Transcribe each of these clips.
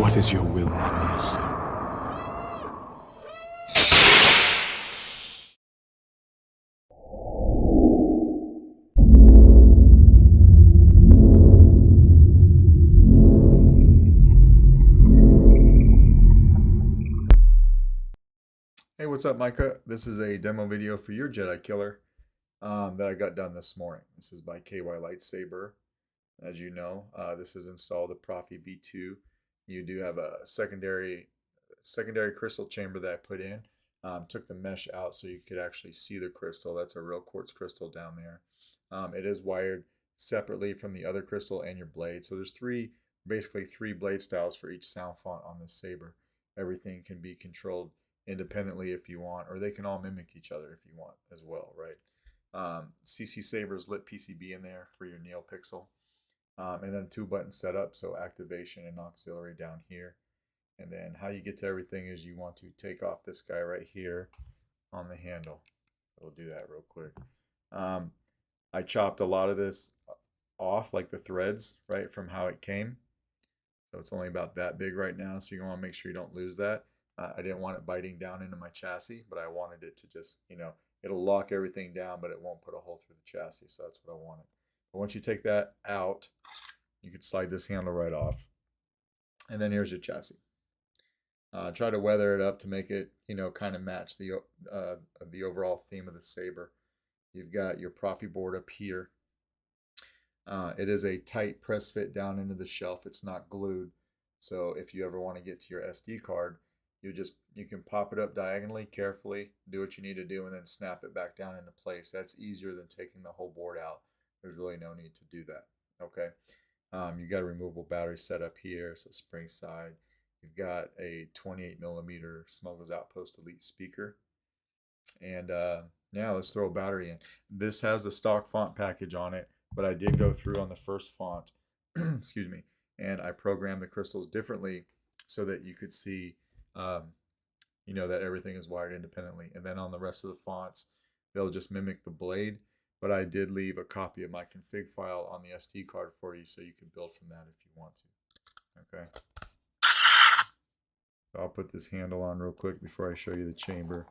What is your will, my master? Hey, what's up, Micah? This is a demo video for your Jedi Killer that I got done this morning. This is by KY Lightsaber. As you know, this is installed the Proffie V2. You do have a secondary crystal chamber that I put in. Took the mesh out so you could actually see the crystal. That's a real quartz crystal down there. It is wired separately from the other crystal and your blade. So there's basically three blade styles for each sound font on this saber. Everything can be controlled independently if you want, or they can all mimic each other if you want as well, right? CC Saber's lit PCB in there for your NeoPixel. And then 2-button setup, so activation and auxiliary down here. And then how you get to everything is you want to take off this guy right here on the handle. So we'll do that real quick. I chopped a lot of this off, like the threads, right, from how it came. So it's only about that big right now, so you want to make sure you don't lose that. I didn't want it biting down into my chassis, but I wanted it to just, it'll lock everything down, but it won't put a hole through the chassis, so that's what I wanted. But once you take that out, you can slide this handle right off. And then here's your chassis. Try to weather it up to make it, kind of match the overall theme of the saber. You've got your Proffie board up here. It is a tight press fit down into the shelf. It's not glued. So if you ever want to get to your SD card, you can pop it up diagonally carefully, do what you need to do, and then snap it back down into place. That's easier than taking the whole board out. There's really no need to do that. Okay. You've got a removable battery set up here, so spring side. You've got a 28mm Smuggler's Outpost Elite speaker. And yeah, let's throw a battery in. This has the stock font package on it, but I did go through on the first font, excuse me, and I programmed the crystals differently so that you could see, that everything is wired independently. And then on the rest of the fonts, they'll just mimic the blade. But I did leave a copy of my config file on the SD card for you so you can build from that if you want to. Okay. So I'll put this handle on real quick before I show you the chamber.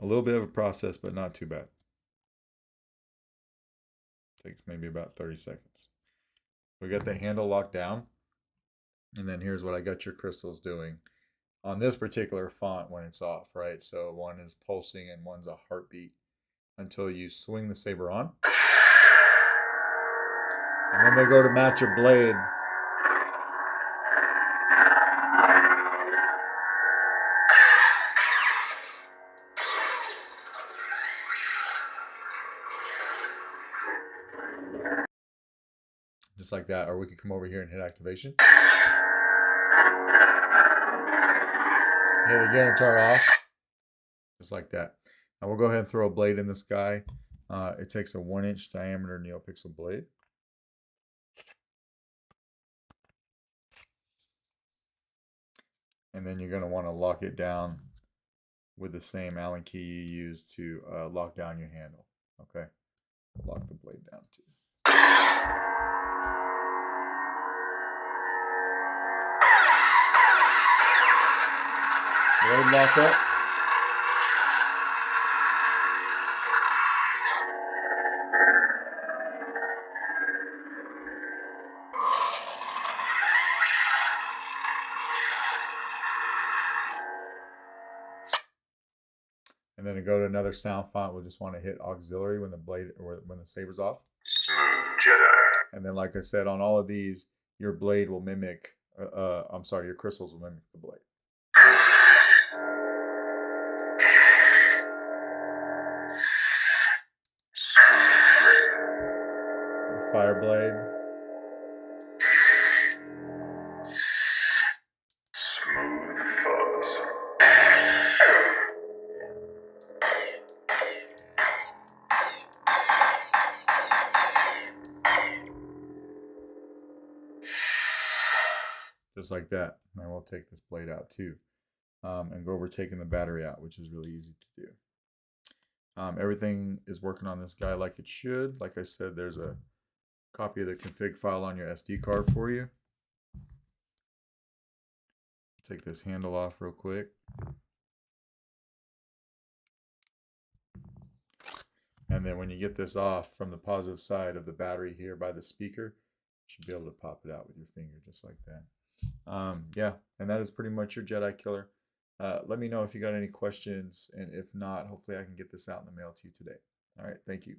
A little bit of a process, but not too bad. Takes maybe about 30 seconds. We got the handle locked down. And then here's what I got your crystals doing on this particular font when it's off, right? So one is pulsing and one's a heartbeat until you swing the saber on. And then they go to match your blade. Just like that, or we could come over here and hit activation. Hit it again and turn it off. Just like that. Now we'll go ahead and throw a blade in this guy. It takes a 1-inch diameter NeoPixel blade. And then you're going to want to lock it down with the same Allen key you used to lock down your handle. Okay, lock the blade down too. Blade lock up. And then to go to another sound font, we'll just want to hit auxiliary when the saber's off. Smooth Jedi. And then, like I said, on all of these, your blade will mimic. Your crystals will mimic the blade. Fire blade. Smooth fuzz. Just like that. And we'll take this blade out too. And go over taking the battery out, which is really easy to do. Everything is working on this guy like it should. Like I said, there's a copy of the config file on your SD card for you. Take this handle off real quick. And then when you get this off from the positive side of the battery here by the speaker, you should be able to pop it out with your finger just like that. Yeah, and that is pretty much your Jedi killer. Let me know if you got any questions, and if not, hopefully I can get this out in the mail to you today. All right, thank you.